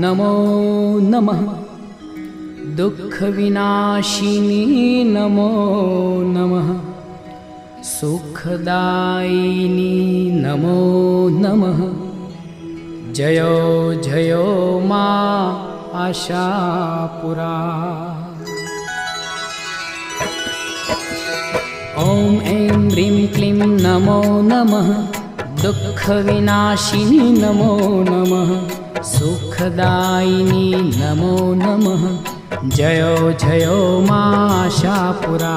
नमो नमः दुःखविनाशिनी नमो नमः सुखदायिनी नमो नमः जयो जयो मा आशापुरा। ॐ ऐं ह्रीं क्लीं नमो नमः दुःखविनाशिनी नमो नमः सुखदायिनी नमो नमः जयो जयो मा आशापुरा।